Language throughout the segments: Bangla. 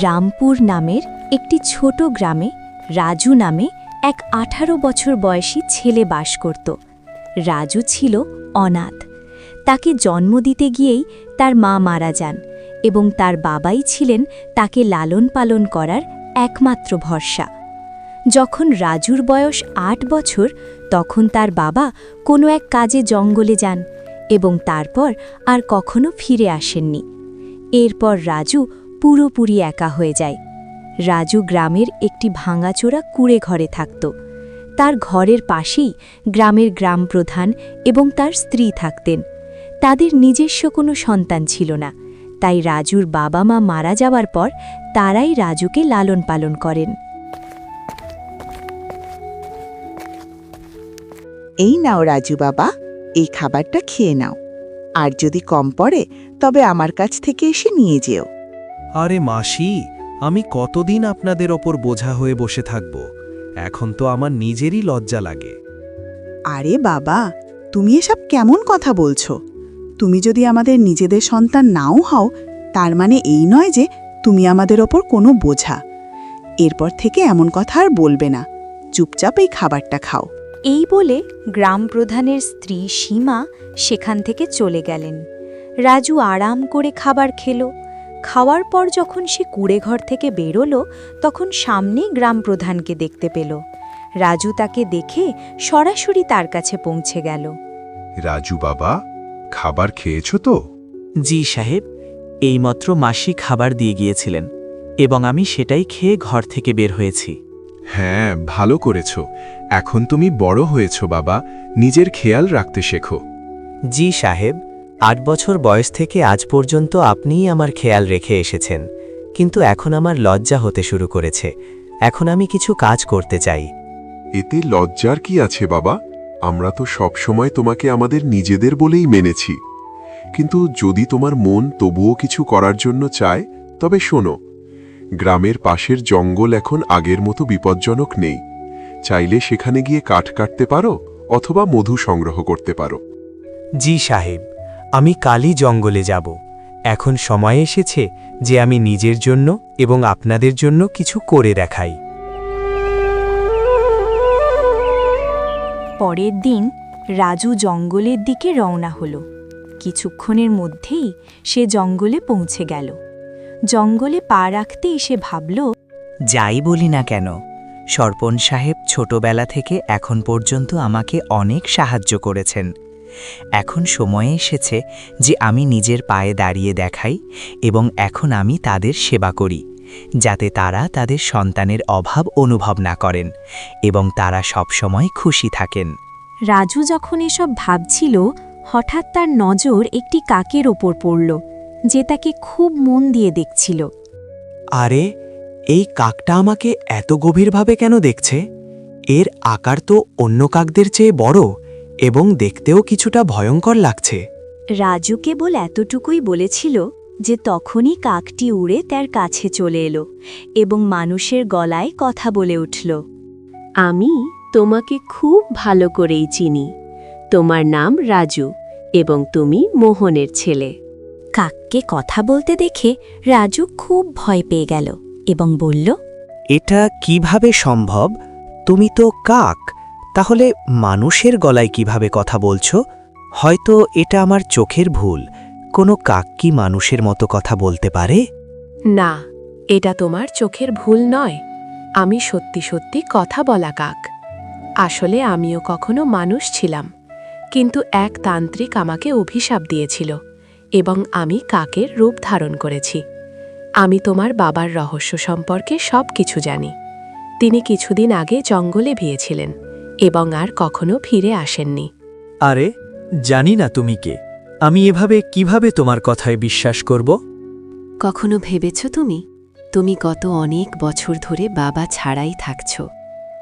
রামপুর নামের একটি ছোট গ্রামে রাজু নামে এক ১৮ বছর বয়সী ছেলে বাস করত। রাজু ছিল অনাথ। তাকে জন্ম দিতে গিয়েই তার মা মারা যান এবং তার বাবাই ছিলেন তাকে লালন পালন করার একমাত্র ভরসা। যখন রাজুর বয়স ৮ বছর তখন তার বাবা কোনো এক কাজে জঙ্গলে যান এবং তারপর আর কখনো ফিরে আসেননি। এরপর রাজু পুরোপুরি একা হয়ে যায়। রাজু গ্রামের একটি ভাঙাচোরা কুঁড়ে ঘরে থাকত। তার ঘরের পাশেই গ্রামের গ্রামপ্রধান এবং তার স্ত্রী থাকতেন। তাদের নিজস্ব কোনো সন্তান ছিল না, তাই রাজুর বাবা মা মারা যাওয়ার পর তারাই রাজুকে লালন পালন করেন। এই নাও রাজু বাবা, এই খাবারটা খেয়ে নাও, আর যদি কম পড়ে তবে আমার কাছ থেকে এসে নিয়ে যেও। আরে মাসি, আমি কতদিন আপনাদের ওপর বোঝা হয়ে বসে থাকব? এখন তো আমার নিজেরই লজ্জা লাগে। আরে বাবা, তুমি এসব কেমন কথা বলছো? তুমি যদি আমাদের নিজেদের সন্তান নাও হও, তার মানে এই নয় যে তুমি আমাদের ওপর কোনো বোঝা। এরপর থেকে এমন কথা আর বলবে না। চুপচাপ এই খাবারটা খাও। এই বলে গ্রামপ্রধানের স্ত্রী সীমা সেখান থেকে চলে গেলেন। রাজু আরাম করে খাবার খেল। খাওয়ার পর যখন সে কুঁড়েঘর থেকে বেরোলো তখন সামনেই গ্রামপ্রধানকে দেখতে পেল। রাজু তাকে দেখে সরাসরি তার কাছে পৌঁছে গেল। রাজু বাবা, খাবার খেয়েছো তো? জি সাহেব, এইমাত্র মাসি খাবার দিয়ে গিয়েছিলেন এবং আমি সেটাই খেয়ে ঘর থেকে বের হয়েছি। হ্যাঁ, ভালো করেছো। এখন তুমি বড় হয়েছো বাবা, নিজের খেয়াল রাখতে শেখো। জি সাহেব, ৮ বছর বয়স থেকে আজ পর্যন্ত আপনিই আমার খেয়াল রেখে এসেছেন, কিন্তু এখন আমার লজ্জা হতে শুরু করেছে। এখন আমি কিছু কাজ করতে চাই। এতে লজ্জার কি আছে বাবা? আমরা তো সবসময় তোমাকে আমাদের নিজেদের বলেই মেনেছি। কিন্তু যদি তোমার মন তবুও কিছু করার জন্য চায়, তবে শোনো, গ্রামের পাশের জঙ্গল এখন আগের মতো বিপজ্জনক নেই। চাইলে সেখানে গিয়ে কাঠ কাটতে পারো অথবা মধু সংগ্রহ করতে পারো। জি সাহেব, আমি কালই জঙ্গলে যাব। এখন সময় এসেছে যে আমি নিজের জন্য এবং আপনাদের জন্য কিছু করে দেখাই। পরের দিন রাজু জঙ্গলের দিকে রওনা হল। কিছুক্ষণের মধ্যেই সে জঙ্গলে পৌঁছে গেল। জঙ্গলে পা রাখতেই সে ভাবল, যাই বলি না কেন, সরপঞ্চ সাহেব ছোটবেলা থেকে এখন পর্যন্ত আমাকে অনেক সাহায্য করেছেন। এখন সময় এসেছে যে আমি নিজের পায়ে দাঁড়িয়ে দেখাই এবং এখন আমি তাদের সেবা করি, যাতে তারা তাদের সন্তানের অভাব অনুভব না করেন এবং তারা সবসময় খুশি থাকেন। রাজু যখন এসব ভাবছিল হঠাৎ তার নজর একটি কাকের ওপর পড়ল, যে তাকে খুব মন দিয়ে দেখছিল। আরে, এই কাকটা আমাকে এত গভীরভাবে কেন দেখছে? এর আকার তো অন্য কাকদের চেয়ে বড় এবং দেখতেও কিছুটা ভয়ঙ্কর লাগছে। রাজু কেবল এতটুকুই বলেছিল যে তখনই কাকটি উড়ে তার কাছে চলে এলো এবং মানুষের গলায় কথা বলে উঠল, আমি তোমাকে খুব ভালো করেই চিনি। তোমার নাম রাজু এবং তুমি মোহনের ছেলে। কাককে কথা বলতে দেখে রাজু খুব ভয় পেয়ে গেল এবং বলল, এটা কিভাবে সম্ভব? তুমি তো কাক, তাহলে মানুষের গলায় কিভাবে কথা বলছো? হয়তো এটা আমার চোখের ভুল। কোনো কাক কি মানুষের মতো কথা বলতে পারে? না, এটা তোমার চোখের ভুল নয়। আমি সত্যি সত্যি কথা বলা কাক। আসলে আমিও কখনো মানুষ ছিলাম, কিন্তু এক তান্ত্রিক আমাকে অভিশাপ দিয়েছিল এবং আমি কাকের রূপ ধারণ করেছি। আমি তোমার বাবার রহস্য সম্পর্কে সব কিছু জানি। তিনি কিছুদিন আগে জঙ্গলে গিয়েছিলেন এবং আর কখনো ফিরে আসেননি। আরে, জানি না তুমি কে। আমি এভাবে কিভাবে তোমার কথায় বিশ্বাস করব? কখনো ভেবেছ তুমি গত অনেক বছর ধরে বাবা ছাড়াই থাকছ,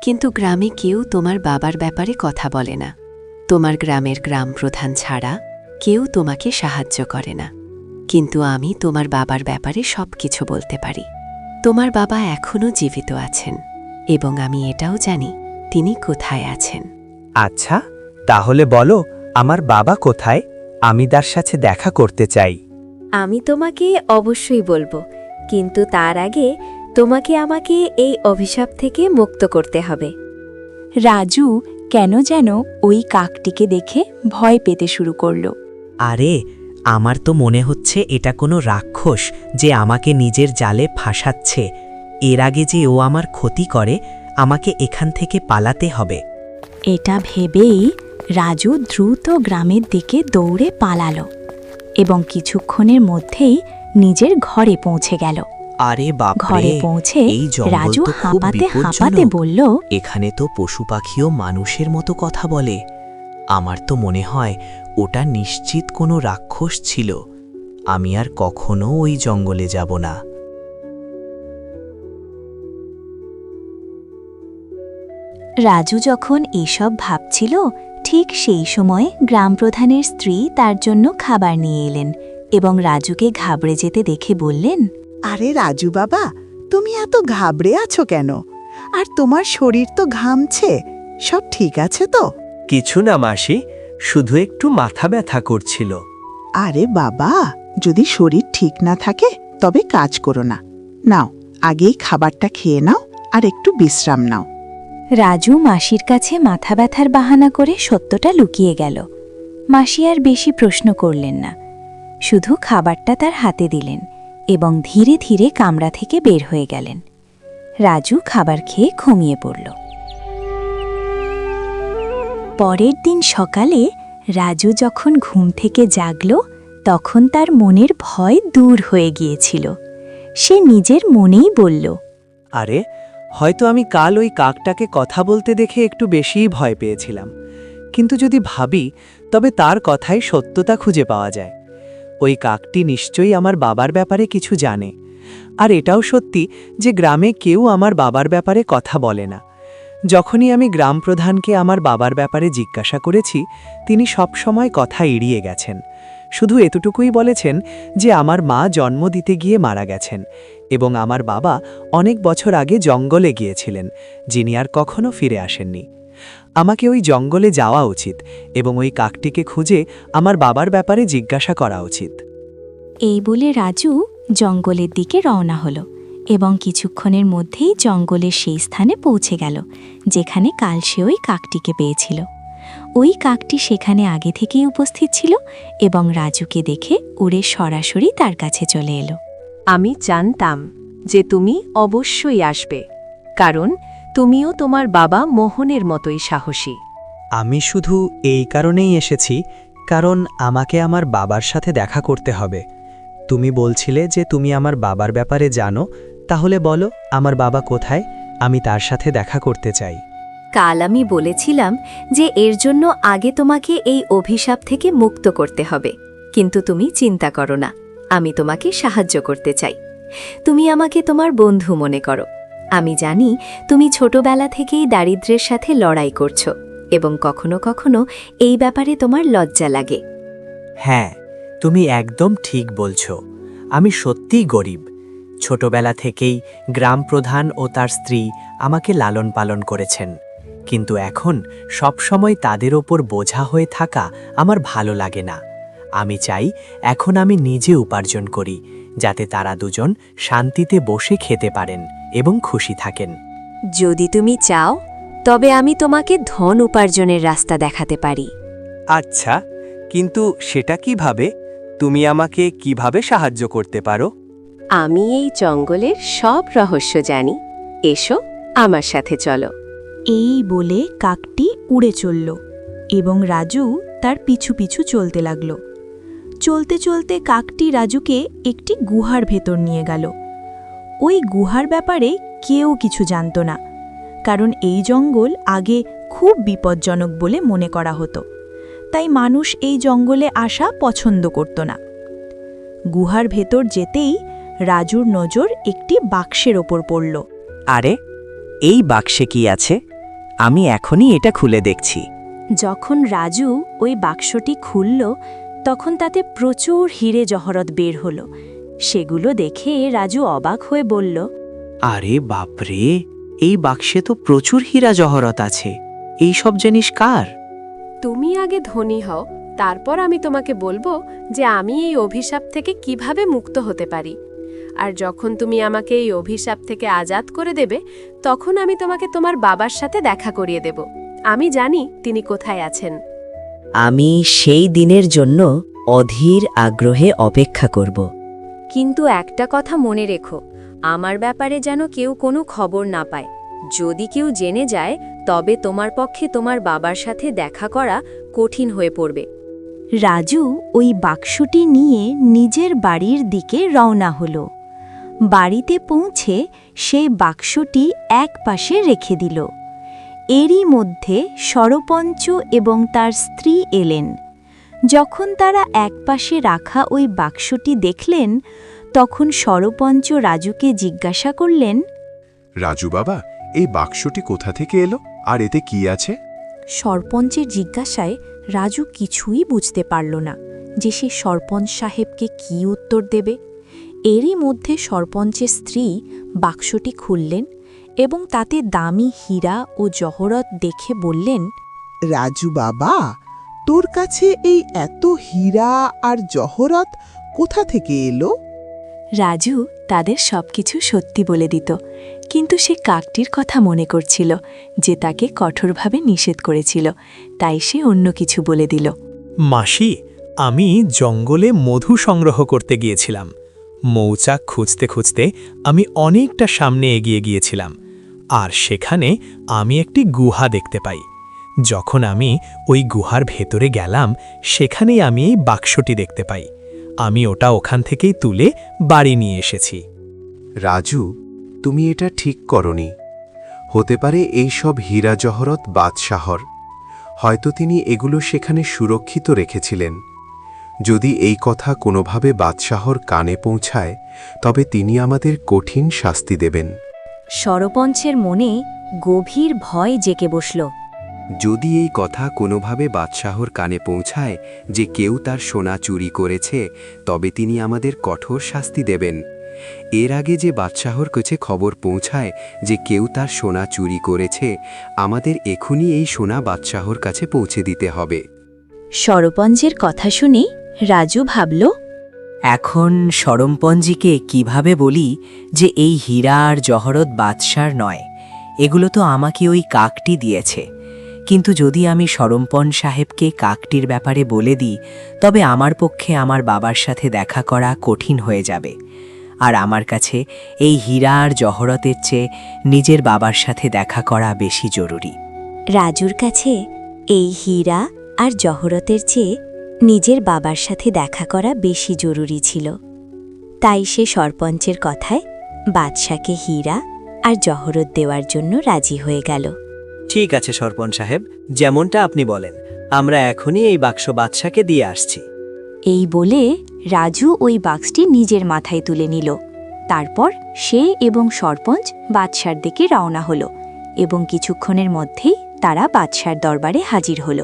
কিন্তু গ্রামে কেউ তোমার বাবার ব্যাপারে কথা বলে না। তোমার গ্রামের গ্রামপ্রধান ছাড়া কেউ তোমাকে সাহায্য করে না, কিন্তু আমি তোমার বাবার ব্যাপারে সব কিছু বলতে পারি। তোমার বাবা এখনও জীবিত আছেন এবং আমি এটাও জানি তিনি কোথায় আছেন। আচ্ছা, তাহলে বলো, আমার বাবা কোথায়? আমি তার সাথে দেখা করতে চাই। আমি তোমাকে অবশ্যই বলবো, কিন্তু তার আগে তোমাকে আমাকে এই অভিশাপ থেকে মুক্ত করতে হবে। রাজু কেন যেন ওই কাকটিকে দেখে ভয় পেতে শুরু করল। আরে আমার তো মনে হচ্ছে এটা কোনো রাক্ষস যে আমাকে নিজের জালে ফাঁসাচ্ছে। এর আগে যে ও আমার ক্ষতি করে, আমাকে এখান থেকে পালাতে হবে। এটা ভেবেই রাজু দ্রুত গ্রামের দিকে দৌড়ে পালালো এবং কিছুক্ষণের মধ্যেই নিজের ঘরে পৌঁছে গেল। আরে বাপরে, ঘরে পৌঁছে এই জঙ্গল রাজু তো খুব হাঁপাতে হাঁপাতে বিপজ্জনক। বলল, এখানে তো পশু পাখিও মানুষের মতো কথা বলে। আমার তো মনে হয় ওটা নিশ্চিত কোনো রাক্ষস ছিল। আমি আর কখনো ওই জঙ্গলে যাব না। রাজু যখন এসব ভাবছিল, ঠিক সেই সময় গ্রামপ্রধানের স্ত্রী তার জন্য খাবার নিয়ে এলেন এবং রাজুকে ঘাবড়ে যেতে দেখে বললেন, আরে রাজু বাবা, তুমি এত ঘাবড়ে আছো কেন? আর তোমার শরীর তো ঘামছে, সব ঠিক আছে তো? কিছু না মাসি, শুধু একটু মাথা ব্যথা করছিল। আরে বাবা, যদি শরীর ঠিক না থাকে তবে কাজ করো না। নাও, আগেই খাবারটা খেয়ে নাও আর একটু বিশ্রাম নাও। রাজু মাসির কাছে মাথা ব্যথার বাহানা করে সত্যটা লুকিয়ে গেল। মাসি আর বেশি প্রশ্ন করলেন না, শুধু খাবারটা তার হাতে দিলেন এবং ধীরে ধীরে কামরা থেকে বের হয়ে গেলেন। রাজু খাবার খেয়ে ঘুমিয়ে পড়ল। পরের দিন সকালে রাজু যখন ঘুম থেকে জাগল, তখন তার মনের ভয় দূর হয়ে গিয়েছিল। সে নিজের মনেই বলল, আরে হয়তো আমি কাল ওই কাকটাকে কথা বলতে দেখে একটু বেশিই ভয় পেয়েছিলাম, কিন্তু যদি ভাবি তবে তার কথাই সত্যতা খুঁজে পাওয়া যায়। ওই কাকটি নিশ্চয়ই আমার বাবার ব্যাপারে কিছু জানে। আর এটাও সত্যি যে গ্রামে কেউ আমার বাবার ব্যাপারে কথা বলে না। যখনই আমি গ্রাম প্রধানকে আমার বাবার ব্যাপারে জিজ্ঞাসা করেছি, তিনি সব সময় কথা এড়িয়ে গেছেন। শুধু এতটুকুই বলেছেন যে আমার মা জন্ম দিতে গিয়ে মারা গেছেন এবং আমার বাবা অনেক বছর আগে জঙ্গলে গিয়েছিলেন, যিনি আর কখনো ফিরে আসেননি। আমাকে ওই জঙ্গলে যাওয়া উচিত এবং ওই কাকটিকে খুঁজে আমার বাবার ব্যাপারে জিজ্ঞাসা করা উচিত। এই বলে রাজু জঙ্গলের দিকে রওনা হলো এবং কিছুক্ষণের মধ্যেই জঙ্গলের সেই স্থানে পৌঁছে গেল যেখানে কাল সে ওই কাকটিকে পেয়েছিল। ওই কাকটি সেখানে আগে থেকেই উপস্থিত ছিল এবং রাজুকে দেখে উড়ে সরাসরি তার কাছে চলে এলো। আমি জানতাম যে তুমি অবশ্যই আসবে, কারণ তুমিও তোমার বাবা মোহনের মতোই সাহসী। আমি শুধু এই কারণেই এসেছি কারণ আমাকে আমার বাবার সাথে দেখা করতে হবে। তুমি বলছিলে যে তুমি আমার বাবার ব্যাপারে জানো, তাহলে বলো আমার বাবা কোথায়? আমি তার সাথে দেখা করতে চাই। কাল আমি বলেছিলাম যে এর জন্য আগে তোমাকে এই অভিশাপ থেকে মুক্ত করতে হবে, কিন্তু তুমি চিন্তা করো না, আমি তোমাকে সাহায্য করতে চাই। তুমি আমাকে তোমার বন্ধু মনে করো। আমি জানি তুমি ছোটবেলা থেকেই দারিদ্র্যের সাথে লড়াই করছো এবং কখনো কখনো এই ব্যাপারে তোমার লজ্জা লাগে। হ্যাঁ, তুমি একদম ঠিক বলছো। আমি সত্যিই গরিব। ছোটবেলা থেকেই গ্রাম প্রধান ও তার স্ত্রী আমাকে লালন পালন করেছেন, কিন্তু এখন সব সময় তাদের ওপর বোঝা হয়ে থাকা আমার ভালো লাগে না। আমি চাই এখন আমি নিজে উপার্জন করি, যাতে তারা দুজন শান্তিতে বসে খেতে পারেন এবং খুশি থাকেন। যদি তুমি চাও তবে আমি তোমাকে ধন উপার্জনের রাস্তা দেখাতে পারি। আচ্ছা, কিন্তু সেটা কিভাবে? তুমি আমাকে কিভাবে সাহায্য করতে পারো? আমি এই জঙ্গলের সব রহস্য জানি, এসো আমার সাথে চলো। এই বলে কাকটি উড়ে চলল এবং রাজু তার পিছু পিছু চলতে লাগল। চলতে চলতে কাকটি রাজুকে একটি গুহার ভেতর নিয়ে গেল। ওই গুহার ব্যাপারে কেউ কিছু জানত না, কারণ এই জঙ্গল আগে খুব বিপজ্জনক বলে মনে করা হতো, তাই মানুষ এই জঙ্গলে আসা পছন্দ করত না। গুহার ভেতর যেতেই রাজুর নজর একটি বাক্সের ওপর পড়ল। আরে এই বাক্সে কি আছে? আমি এখনই এটা খুলে দেখছি। যখন রাজু ওই বাক্সটি খুলল, তখন তাতে প্রচুর হিরে জহরত বের হলো। সেগুলো দেখে রাজু অবাক হয়ে বলল, আরে বাপরে, এই বাক্সে তো প্রচুর হীরা জহরত আছে। এই সব জিনিস কার? তুমি আগে ধনী হও, তারপর আমি তোমাকে বলবো যে আমি এই অভিশাপ থেকে কিভাবে মুক্ত হতে পারি। আর যখন তুমি আমাকে এই অভিশাপ থেকে আজাদ করে দেবে তখন আমি তোমাকে তোমার বাবার সাথে দেখা করিয়ে দেব। আমি জানি তিনি কোথায় আছেন। আমি সেই দিনের জন্য অধীর আগ্রহে অপেক্ষা করব। কিন্তু একটা কথা মনে রেখো, আমার ব্যাপারে যেন কেউ কোনো খবর না পায়। যদি কেউ জেনে যায় তবে তোমার পক্ষে তোমার বাবার সাথে দেখা করা কঠিন হয়ে পড়বে। রাজু ওই বাক্সটি নিয়ে নিজের বাড়ির দিকে রওনা হলো। বাড়িতে পৌঁছে সে বাক্সটি এক পাশে রেখে দিল। এরই মধ্যে সরপঞ্চ এবং তার স্ত্রী এলেন। যখন তারা একপাশে রাখা ওই বাক্সটি দেখলেন তখন সরপঞ্চ রাজুকে জিজ্ঞাসা করলেন, রাজু বাবা, এই বাক্সটি কোথা থেকে এলো আর এতে কি আছে? সরপঞ্চের জিজ্ঞাসায় রাজু কিছুই বুঝতে পারল না যে সে সরপঞ্চ সাহেবকে কি উত্তর দেবে। এরই মধ্যে সরপঞ্চের স্ত্রী বাক্সটি খুললেন এবং তাতে দামি হীরা ও জহরত দেখে বললেন, রাজু বাবা, তোর কাছে এই এত হীরা আর জহরত কোথা থেকে এলো? রাজু তাদের সবকিছু সত্যি বলে দিত, কিন্তু সে কাকটির কথা মনে করছিল যে তাকে কঠোরভাবে নিষেধ করেছিল, তাই সে অন্য কিছু বলে দিল। মাসি, আমি জঙ্গলে মধু সংগ্রহ করতে গিয়েছিলাম। মৌচাক খুঁজতে খুঁজতে আমি অনেকটা সামনে এগিয়ে গিয়েছিলাম, আর সেখানে আমি একটি গুহা দেখতে পাই। যখন আমি ওই গুহার ভেতরে গেলাম সেখানেই আমি এই বাক্সটি দেখতে পাই। আমি ওটা ওখান থেকেই তুলে বাড়ি নিয়ে এসেছি। রাজু, তুমি এটা ঠিক করনি। হতে পারে এই সব হীরা জহরত বাদশাহর। হয়তো তিনি এগুলো সেখানে সুরক্ষিত রেখেছিলেন। যদি এই কথা কোনোভাবে বাদশাহর কানে পৌঁছায় তবে তিনি আমাদের কঠিন শাস্তি দেবেন। সরপঞ্চের মনে গভীর ভয় জেঁকে বসল। যদি এই কথা কোনোভাবে বাদশাহর কানে পৌঁছায় যে কেউ তার সোনা চুরি করেছে, তবে তিনি আমাদের কঠোর শাস্তি দেবেন। এর আগে যে বাদশাহর কাছে খবর পৌঁছায় যে কেউ তার সোনা চুরি করেছে, আমাদের এখনই এই সোনা বাদশাহর কাছে পৌঁছে দিতে হবে। সরপঞ্চের কথা শুনে রাজু ভাবল, এখন সরমপঞ্জিকে কিভাবে বলি যে এই হীরা আর জহরত বাদশার নয়, এগুলো তো আমাকে ওই কাকটি দিয়েছে। কিন্তু যদি আমি সরমপন সাহেবকে কাকটির ব্যাপারে বলে দিই তবে আমার পক্ষে আমার বাবার সাথে দেখা করা কঠিন হয়ে যাবে, আর আমার কাছে এই হীরা আর জহরতের চেয়ে নিজের বাবার সাথে দেখা করা বেশি জরুরি। রাজুর কাছে এই হীরা আর জহরতের চেয়ে নিজের বাবার সাথে দেখা করা বেশি জরুরি ছিল। তাই সে সরপঞ্চের কথায় বাদশাকে হীরা আর জহরত দেওয়ার জন্য রাজি হয়ে গেল। ঠিক আছে সরপঞ্চ সাহেব, যেমনটা আপনি বলেন, আমরা এখনই এই বাক্স বাদশাকে দিয়ে আসছি। এই বলে রাজু ওই বাক্সটি নিজের মাথায় তুলে নিল। তারপর সে এবং সরপঞ্চ বাদশার দিকে রওনা হল এবং কিছুক্ষণের মধ্যেই তারা বাদশার দরবারে হাজির হল।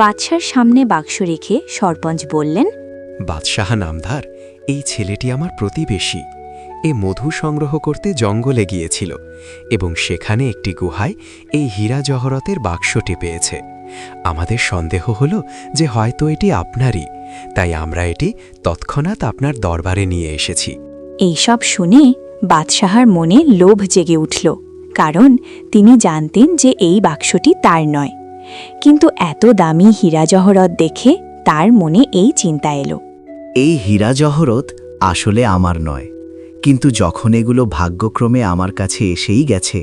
বাদশার সামনে বাক্স রেখে সরপঞ্চ বললেন, বাদশাহ নামধার, এই ছেলেটি আমার প্রতিবেশী। এ মধু সংগ্রহ করতে জঙ্গলে গিয়েছিল এবং সেখানে একটি গুহায় এই হীরা জহরতের বাক্সটি পেয়েছে। আমাদের সন্দেহ হলো যে হয়তো এটি আপনারই, তাই আমরা এটি তৎক্ষণাৎ আপনার দরবারে নিয়ে এসেছি। এইসব শুনে বাদশাহার মনে লোভ জেগে উঠল, কারণ তিনি জানতেন যে এই বাক্সটি তার নয়। কিন্তু এত দামি হীরা জহরত দেখে তার মনে এই চিন্তা এলো, এই হীরা জহরত আসলে আমার নয়, কিন্তু যখন এগুলো ভাগ্যক্রমে আমার কাছে এসেই গেছে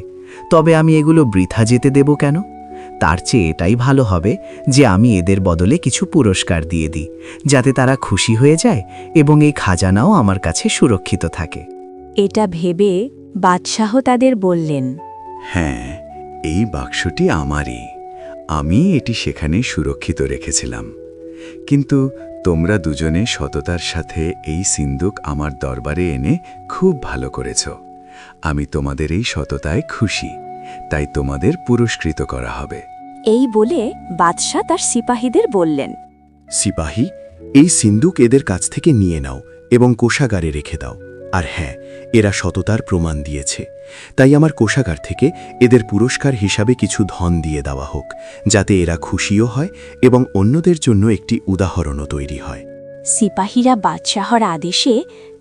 তবে আমি এগুলো বৃথা যেতে দেব কেন? তার চেয়ে এটাই ভালো হবে যে আমি এদের বদলে কিছু পুরস্কার দিয়ে দিই, যাতে তারা খুশি হয়ে যায় এবং এই খাজানাও আমার কাছে সুরক্ষিত থাকে। এটা ভেবে বাদশাহ তাদের বললেন, হ্যাঁ, এই বাক্সটি আমারই। আমি এটি সেখানে সুরক্ষিত রেখেছিলাম। কিন্তু তোমরা দুজনে সততার সাথে এই সিন্দুক আমার দরবারে এনে খুব ভালো করেছ। আমি তোমাদের এই সততায় খুশি, তাই তোমাদের পুরস্কৃত করা হবে। এই বলে বাদশাহ তার সিপাহীদের বললেন, সিপাহী, এই সিন্দুক এদের কাছ থেকে নিয়ে নাও এবং কোষাগারে রেখে দাও। আর হ্যাঁ, এরা সততার প্রমাণ দিয়েছে, তাই আমার কোষাগার থেকে এদের পুরস্কার হিসাবে কিছু ধন দিয়ে দেওয়া হোক, যাতে এরা খুশিও হয় এবং অন্যদের জন্য একটি উদাহরণও তৈরি হয়। সিপাহীরা বাদশাহর আদেশে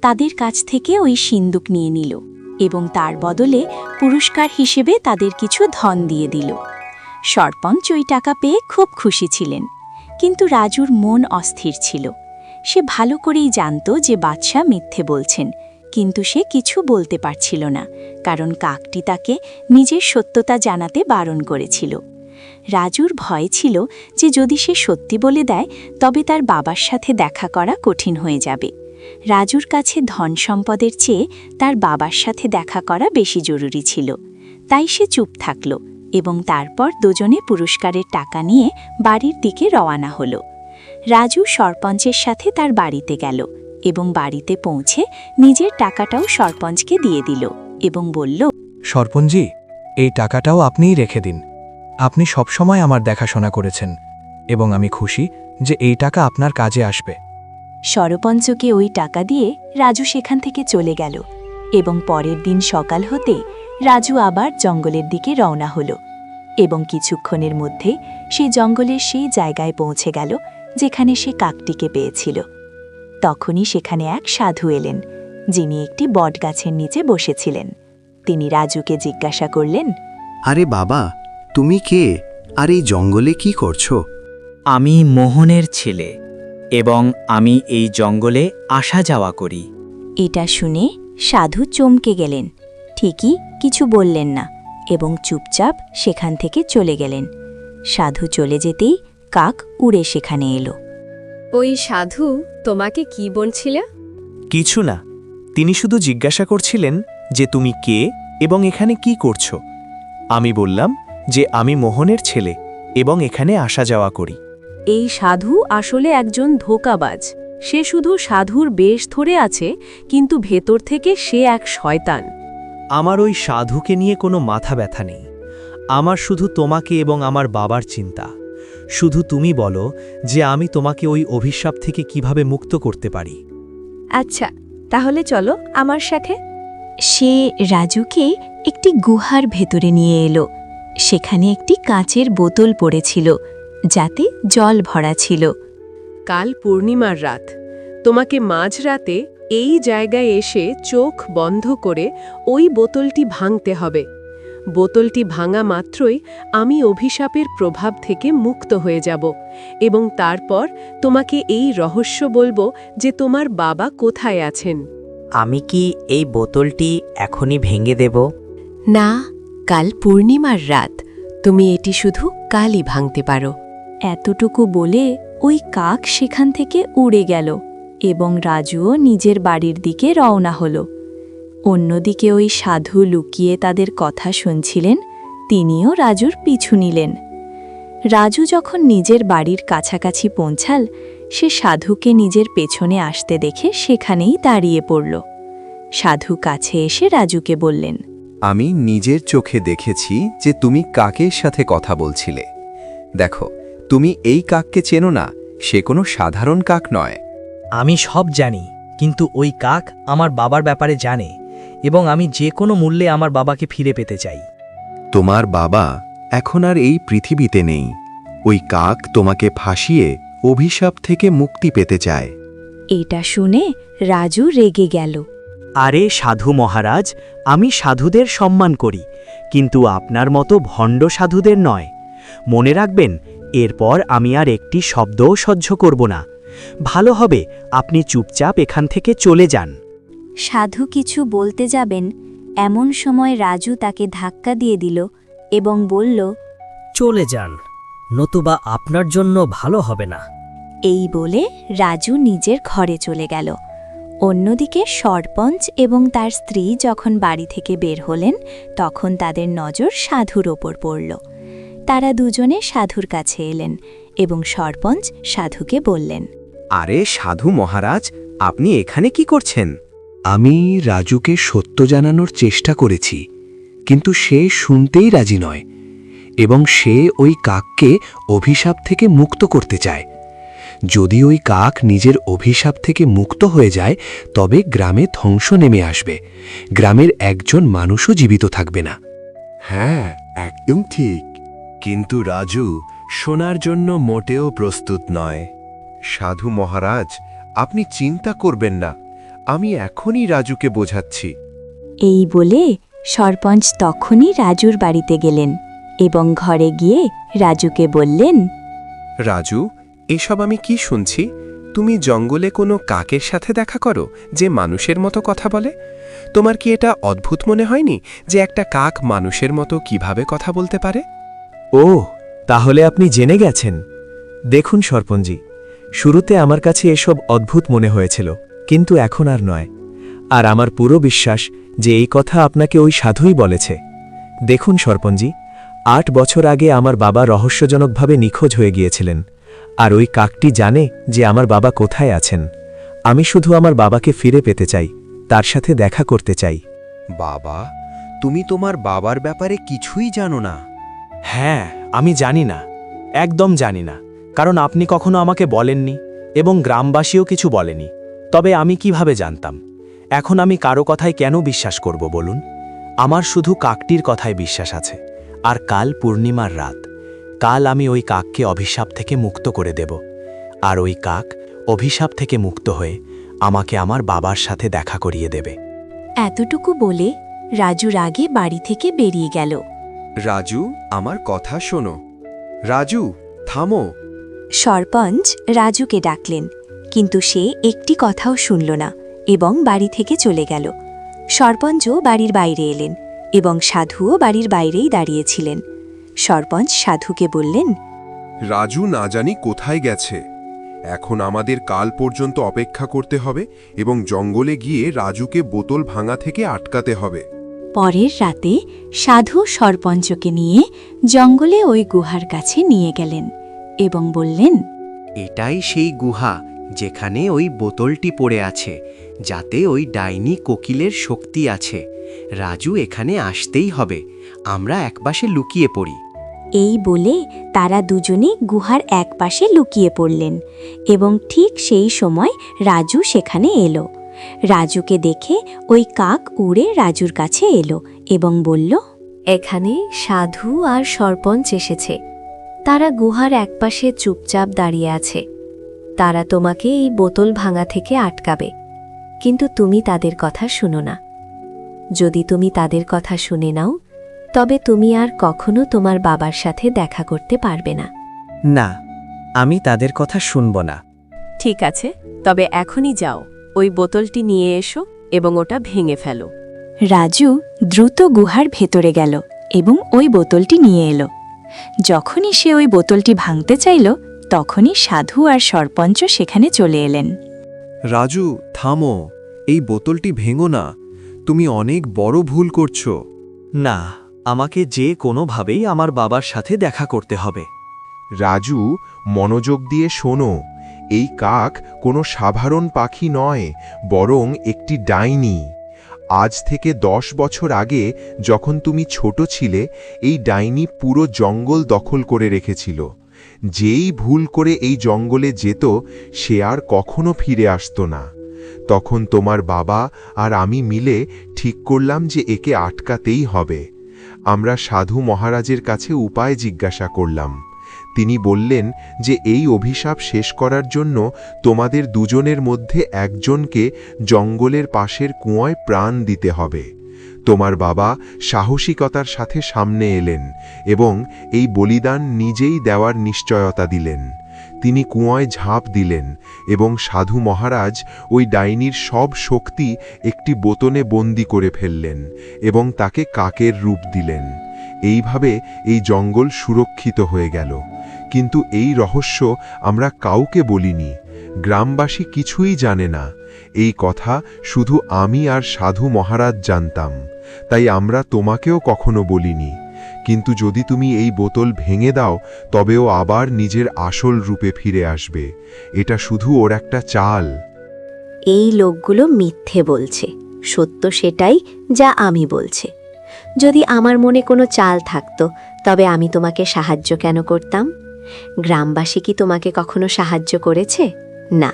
তাদের কাছ থেকে ওই সিন্দুক নিয়ে নিল এবং তার বদলে পুরস্কার হিসেবে তাদের কিছু ধন দিয়ে দিল। সরপঞ্চ ওই টাকা পেয়ে খুব খুশি ছিলেন, কিন্তু রাজুর মন অস্থির ছিল। সে ভালো করেই জানত যে বাদশাহ মিথ্যে বলছেন, কিন্তু সে কিছু বলতে পারছিল না, কারণ কাকটি তাকে নিজের সত্যতা জানাতে বারণ করেছিল। রাজুর ভয় ছিল যে যদি সে সত্যি বলে দেয় তবে তার বাবার সাথে দেখা করা কঠিন হয়ে যাবে। রাজুর কাছে ধন সম্পদের চেয়ে তার বাবার সাথে দেখা করা বেশি জরুরি ছিল। তাই সে চুপ থাকল এবং তারপর দুজনে পুরস্কারের টাকা নিয়ে বাড়ির দিকে রওনা হল। রাজু সরপঞ্চের সাথে তার বাড়িতে গেল এবং বাড়িতে পৌঁছে নিজের টাকাটাও সরপঞ্চকে দিয়ে দিল এবং বলল, সরপঞ্চজি, এই টাকাটাও আপনিই রেখে দিন। আপনি সবসময় আমার দেখাশোনা করেছেন এবং আমি খুশি যে এই টাকা আপনার কাজে আসবে। সরপঞ্চকে ওই টাকা দিয়ে রাজু সেখান থেকে চলে গেল এবং পরের দিন সকাল হতে রাজু আবার জঙ্গলের দিকে রওনা হল এবং কিছুক্ষণের মধ্যে সে জঙ্গলের সেই জায়গায় পৌঁছে গেল যেখানে সে কাকটিকে পেয়েছিল। তখনই সেখানে এক সাধু এলেন, যিনি একটি বটগাছের নিচে বসেছিলেন। তিনি রাজুকে জিজ্ঞাসা করলেন, আরে বাবা, তুমি কে আর এই জঙ্গলে কি করছো? আমি মোহনের ছেলে এবং আমি এই জঙ্গলে আসা যাওয়া করি। এটা শুনে সাধু চমকে গেলেন, ঠিকই কিছু বললেন না এবং চুপচাপ সেখান থেকে চলে গেলেন। সাধু চলে যেতেই কাক উড়ে সেখানে এলো। ওই সাধু তোমাকে কি বলছিল? কিছু না, তিনি শুধু জিজ্ঞাসা করছিলেন যে তুমি কে এবং এখানে কি করছো। আমি বললাম যে আমি মোহনের ছেলে এবং এখানে আসা যাওয়া করি। এই সাধু আসলে একজন ধোঁকাবাজ। সে শুধু সাধুর বেশ ধরে আছে, কিন্তু ভেতর থেকে সে এক শয়তান। আমার ওই সাধুকে নিয়ে কোনো মাথা ব্যথা নেই। আমার শুধু তোমাকে এবং আমার বাবার চিন্তা। শুধু তুমি বলো যে আমি তোমাকে ওই অভিশাপ থেকে কিভাবে মুক্ত করতে পারি। আচ্ছা, তাহলে চলো আমার সাথে। সে রাজুকে একটি গুহার ভেতরে নিয়ে এলো। সেখানে একটি কাঁচের বোতল পড়েছিল যাতে জল ভরা ছিল। কাল পূর্ণিমার রাত। তোমাকে মাঝরাতে এই জায়গায় এসে চোখ বন্ধ করে ওই বোতলটি ভাঙতে হবে। বোতলটি ভাঙা মাত্রই আমি অভিশাপের প্রভাব থেকে মুক্ত হয়ে যাব এবং তারপর তোমাকে এই রহস্য বলবো যে তোমার বাবা কোথায় আছেন। আমি কি এই বোতলটি এখনই ভেঙে দেব? না, কাল পূর্ণিমার রাত। তুমি এটি শুধু কালই ভাঙতে পারো। এতটুকু বলে ওই কাক সেখান থেকে উড়ে গেল এবং রাজুও নিজের বাড়ির দিকে রওনা হল। অন্যদিকে ওই সাধু লুকিয়ে তাদের কথা শুনছিলেন, তিনিও রাজুর পিছু নিলেন। রাজু যখন নিজের বাড়ির কাছাকাছি পৌঁছাল, সে সাধুকে নিজের পেছনে আসতে দেখে সেখানেই দাঁড়িয়ে পড়ল। সাধু কাছে এসে রাজুকে বললেন, আমি নিজের চোখে দেখেছি যে তুমি কাকের সাথে কথা বলছিলে। দেখো, তুমি এই কাককে চেনো না, সে কোনো সাধারণ কাক নয়। আমি সব জানি, কিন্তু ওই কাক আমার বাবার ব্যাপারে জানে এবং আমি যে কোনো মূল্যে আমার বাবাকে ফিরে পেতে চাই। তোমার বাবা এখন আর এই পৃথিবীতে নেই। ওই কাক তোমাকে ফাঁসিয়ে অভিশাপ থেকে মুক্তি পেতে চায়। এটা শুনে রাজু রেগে গেল। আরে সাধু মহারাজ, আমি সাধুদের সম্মান করি, কিন্তু আপনার মতো ভণ্ড সাধুদের নয়। মনে রাখবেন, এরপর আমি আর একটি শব্দও সহ্য করব না। ভালো হবে আপনি চুপচাপ এখান থেকে চলে যান। সাধু কিছু বলতে যাবেন, এমন সময় রাজু তাকে ধাক্কা দিয়ে দিল এবং বলল, চলে যান, নতুবা আপনার জন্য ভালো হবে না। এই বলে রাজু নিজের ঘরে চলে গেল। অন্যদিকে সরপঞ্চ এবং তার স্ত্রী যখন বাড়ি থেকে বের হলেন, তখন তাদের নজর সাধুর ওপর পড়ল। তারা দুজনে সাধুর কাছে এলেন এবং সরপঞ্চ সাধুকে বললেন, আরে সাধু মহারাজ, আপনি এখানে কি করছেন? আমি রাজুকে সত্য জানানোর চেষ্টা করেছি, কিন্তু সে শুনতেই রাজি নয় এবং সে ওই কাককে অভিশাপ থেকে মুক্ত করতে চায়। যদি ওই কাক নিজের অভিশাপ থেকে মুক্ত হয়ে যায়, তবে গ্রামে ধ্বংস নেমে আসবে। গ্রামের একজন মানুষও জীবিত থাকবে না। হ্যাঁ, একদম ঠিক। কিন্তু রাজু শোনার জন্য মোটেও প্রস্তুত নয়। সাধু মহারাজ, আপনি চিন্তা করবেন না, আমি এখনই রাজুকে বোঝাচ্ছি। এই বলে সরপঞ্চ তখনই রাজুর বাড়িতে গেলেন এবং ঘরে গিয়ে রাজুকে বললেন, রাজু, এসব আমি কি শুনছি? তুমি জঙ্গলে কোনো কাকের সাথে দেখা করো যে মানুষের মতো কথা বলে? তোমার কি এটা অদ্ভুত মনে হয়নি যে একটা কাক মানুষের মতো কিভাবে কথা বলতে পারে? ও, তাহলে আপনি জেনে গেছেন। দেখুন সরপঞ্জি, শুরুতে আমার কাছে এসব অদ্ভুত মনে হয়েছিল, কিন্তু এখন আর নয়। আর আমার পুরো বিশ্বাস যে এই কথা আপনাকে ওই সাধুই বলেছে। দেখুন সরপঞ্জি, 8 বছর আগে আমার বাবা রহস্যজনকভাবে নিখোঁজ হয়ে গিয়েছিলেন, আর ওই কাকটি জানে যে আমার বাবা কোথায় আছেন। আমি শুধু আমার বাবাকে ফিরে পেতে চাই, তার সাথে দেখা করতে চাই। বাবা, তুমি তোমার বাবার ব্যাপারে কিছুই জানো না। হ্যাঁ, আমি জানি না, একদম জানি না, কারণ আপনি কখনো আমাকে বলেননি এবং গ্রামবাসীও কিছু বলেনি। তবে আমি কিভাবে জানতাম? এখন আমি কারো কথায় কেন বিশ্বাস করব বলুন? আমার শুধু কাকটির কথায় বিশ্বাস আছে। আর কাল পূর্ণিমার রাত, কাল আমি ওই কাককে অভিশাপ থেকে মুক্ত করে দেব। আর ওই কাক অভিশাপ থেকে মুক্ত হয়ে আমাকে আমার বাবার সাথে দেখা করিয়ে দেবে। এতটুকু বলে রাজু রাগে বাড়ি থেকে বেরিয়ে গেল। রাজু, আমার কথা শোনো। রাজু, থামো। সরপঞ্চ রাজুকে ডাকলেন, কিন্তু সে একটি কথাও শুনল না এবং বাড়ি থেকে চলে গেল। সরপঞ্চও বাড়ির বাইরে এলেন এবং সাধুও বাড়ির বাইরেই দাঁড়িয়েছিলেন। সরপঞ্চ সাধুকে বললেন, রাজু না জানি কোথায় গেছে। এখন আমাদের কাল পর্যন্ত অপেক্ষা করতে হবে এবং জঙ্গলে গিয়ে রাজুকে বোতল ভাঙা থেকে আটকাতে হবে। পরের রাতে সাধু সরপঞ্চকে নিয়ে জঙ্গলে ওই গুহার কাছে নিয়ে গেলেন এবং বললেন, এটাই সেই গুহা যেখানে ওই বোতলটি পড়ে আছে, যাতে ওই ডাইনি কোকিলের শক্তি আছে। রাজু, এখানে আসতেই হবে, আমরা একপাশে লুকিয়ে পড়ি। এই বলে তারা দুজনে গুহার একপাশে লুকিয়ে পড়লেন এবং ঠিক সেই সময় রাজু সেখানে এলো। রাজুকে দেখে ওই কাক উড়ে রাজুর কাছে এলো এবং বলল, এখানে সাধু আর সরপঞ্চ এসেছে। তারা গুহার একপাশে চুপচাপ দাঁড়িয়ে আছে। তারা তোমাকে এই বোতল ভাঙা থেকে আটকাবে, কিন্তু তুমি তাদের কথা শুনো না। যদি তুমি তাদের কথা শুনে নাও, তবে তুমি আর কখনো তোমার বাবার সাথে দেখা করতে পারবে না। না, আমি তাদের কথা শুনব না। ঠিক আছে, তবে এখনই যাও, ওই বোতলটি নিয়ে এসো এবং ওটা ভেঙে ফেলো। রাজু দ্রুত গুহার ভেতরে গেল এবং ওই বোতলটি নিয়ে এলো। যখনই সে ওই বোতলটি ভাঙতে চাইল, তখনই সাধু আর সরপঞ্চ সেখানে চলে এলেন। রাজু, থামো, এই বোতলটি ভেঙো না, তুমি অনেক বড় ভুল করছো। না, আমাকে যে কোনোভাবেই আমার বাবার সাথে দেখা করতে হবে। রাজু, মনোযোগ দিয়ে শোনো। এই কাক কোনো সাধারণ পাখি নয়, বরং একটি ডাইনি। আজ থেকে 10 বছর আগে যখন তুমি ছোট ছিলে, এই ডাইনি পুরো জঙ্গল দখল করে রেখেছিল। যেই ভুল করে এই জঙ্গলে যেত, সে আর কখনো ফিরে আসতো না। তখন তোমার বাবা আর আমি মিলে ঠিক করলাম যে একে আটকাতেই হবে। আমরা সাধু মহারাজের কাছে উপায় জিজ্ঞাসা করলাম। তিনি বললেন যে এই অভিশাপ শেষ করার জন্য তোমাদের দুজনের মধ্যে একজনকে জঙ্গলের পাশের কুয়োয় প্রাণ দিতে হবে। তোমার বাবা সাহসিকতার সাথে সামনে এলেন এবং এই বলিদান নিজেই দেওয়ার নিশ্চয়তা দিলেন। তিনি কুয়োয় ঝাঁপ দিলেন এবং সাধু মহারাজ ওই ডাইনির সব শক্তি একটি বোতলে বন্দি করে ফেললেন এবং তাকে কাকের রূপ দিলেন। এইভাবে এই জঙ্গল সুরক্ষিত হয়ে গেল। কিন্তু এই রহস্য আমরা কাউকে বলিনি। গ্রামবাসী কিছুই জানে না। এই কথা শুধু আমি আর সাধু মহারাজ জানতাম, তাই আমরা তোমাকেও কখনো বলিনি। কিন্তু যদি তুমি এই বোতল ভেঙে দাও, তবে ও আবার নিজের আসল রূপে ফিরে আসবে। এটা শুধু ওর একটা চাল। এই লোকগুলো মিথ্যে বলছে, সত্য সেটাই যা আমি বলছি। যদি আমার মনে কোনো চাল থাকতো, তবে আমি তোমাকে সাহায্য কেন করতাম? গ্রামবাসী কি তোমাকে কখনো সাহায্য করেছে? না।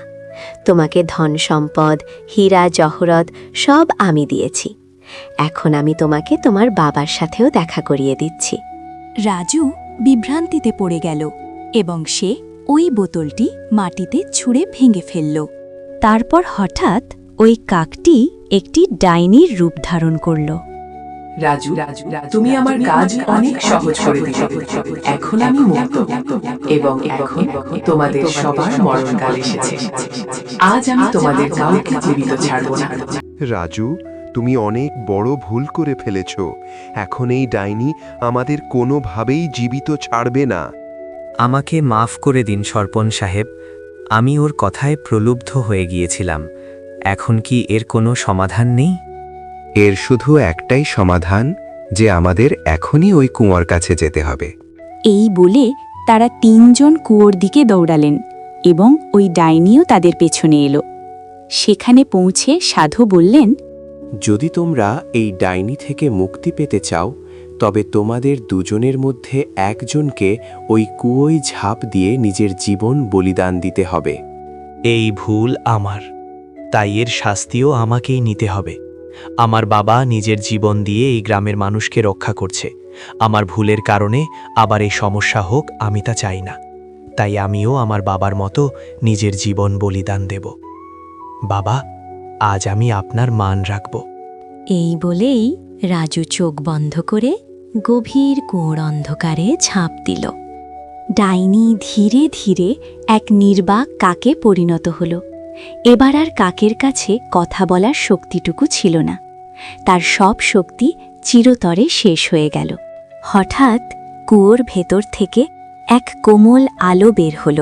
তোমাকে ধন সম্পদ, হীরা জহরত সব আমি দিয়েছি। এখন আমি তোমাকে তোমার বাবার সাথেও দেখা করিয়ে দিচ্ছি। রাজু বিভ্রান্তিতে পড়ে গেল এবং সে ওই বোতলটি মাটিতে ছুঁড়ে ভেঙে ফেলল। তারপর হঠাৎ ওই কাকটি একটি ডাইনির রূপ ধারণ করল। রাজু, তুমি আমার কাজ অনেক সহজ করে দিলে। এখন আমি মুক্ত এবং এখন তোমাদের সবার মরণকাল এসেছে। আজ আমি তোমাদের কাউকে জীবিত ছাড়ব না। রাজু, তুমি অনেক বড় ভুল করে ফেলেছ। এখন এই ডাইনি আমাদের কোনোভাবেই জীবিত ছাড়বে না। আমাকে মাফ করে দিন সরপন সাহেব, আমি ওর কথায় প্রলুব্ধ হয়ে গিয়েছিলাম। এখন কি এর কোনো সমাধান নেই? এর শুধু একটাই সমাধান, যে আমাদের এখনই ওই কুঁয়োর কাছে যেতে হবে। এই বলে তারা 3 জন কুয়োর দিকে দৌড়ালেন এবং ওই ডাইনিও তাদের পেছনে এলো। সেখানে পৌঁছে সাধু বললেন, যদি তোমরা এই ডাইনি থেকে মুক্তি পেতে চাও, তবে তোমাদের দুজনের মধ্যে একজনকে ওই কুয়োয় ঝাঁপ দিয়ে নিজের জীবন বলিদান দিতে হবে। এই ভুল আমার, তাই এর শাস্তিও আমাকেই নিতে হবে। আমার বাবা নিজের জীবন দিয়ে এই গ্রামের মানুষকে রক্ষা করছে। আমার ভুলের কারণে আবার এই সমস্যা হোক, আমি তা চাই না। তাই আমিও আমার বাবার মতো নিজের জীবন বলিদান দেব। বাবা, আজ আমি আপনার মান রাখব। এই বলেই রাজু চোখ বন্ধ করে গভীর কুয়োর অন্ধকারে ঝাঁপ দিল। ডাইনি ধীরে ধীরে এক নির্বাক কাকে পরিণত হল। এবার আর কাকের কাছে কথা বলার শক্তিটুকু ছিল না। তার সব শক্তি চিরতরে শেষ হয়ে গেল। হঠাৎ কুয়োর ভেতর থেকে এক কোমল আলো বের হল।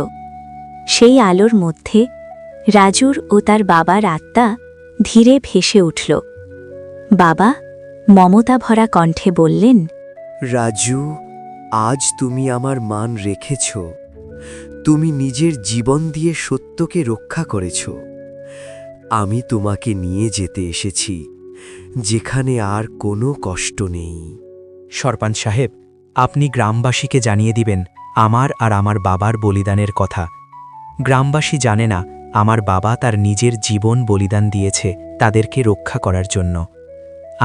সেই আলোর মধ্যে রাজুর ও তার বাবার আত্মা ধীরে ভেসে উঠল। বাবা মমতা ভরা কণ্ঠে বললেন, রাজু, আজ তুমি আমার মান রেখেছ। তুমি নিজের জীবন দিয়ে সত্যকে রক্ষা করেছ। আমি তোমাকে নিয়ে যেতে এসেছি যেখানে আর কোনো কষ্ট নেই। সরপঞ্চ সাহেব, আপনি গ্রামবাসীকে জানিয়ে দিবেন আমার আর আমার বাবার বলিদানের কথা। গ্রামবাসী জানে না আমার বাবা তার নিজের জীবন বলিদান দিয়েছে তাদেরকে রক্ষা করার জন্য।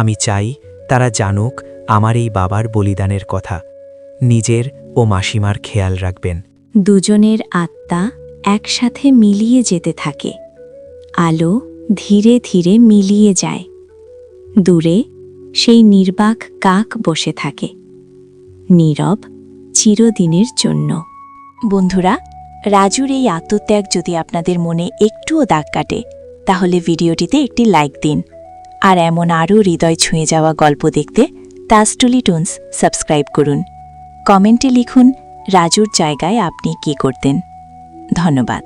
আমি চাই তারা জানুক আমার এই বাবার বলিদানের কথা। নিজের ও মাসিমার খেয়াল রাখবেন। দুজনের আত্মা একসাথে মিলিয়ে যেতে থাকে। আলো ধীরে ধীরে মিলিয়ে যায়। দূরে সেই নির্বাক কাক বসে থাকে, নীরব চিরদিনের জন্য। বন্ধুরা, রাজুর এই আত্মত্যাগ যদি আপনাদের মনে একটুও দাগ কাটে, তাহলে ভিডিওটিতে একটি লাইক দিন। আর এমন আরও হৃদয় ছুঁয়ে যাওয়া গল্প দেখতে তাজটুলি টুনস সাবস্ক্রাইব করুন। কমেন্টে লিখুন রাজুর জায়গায় আপনি কি করতেন। ধন্যবাদ।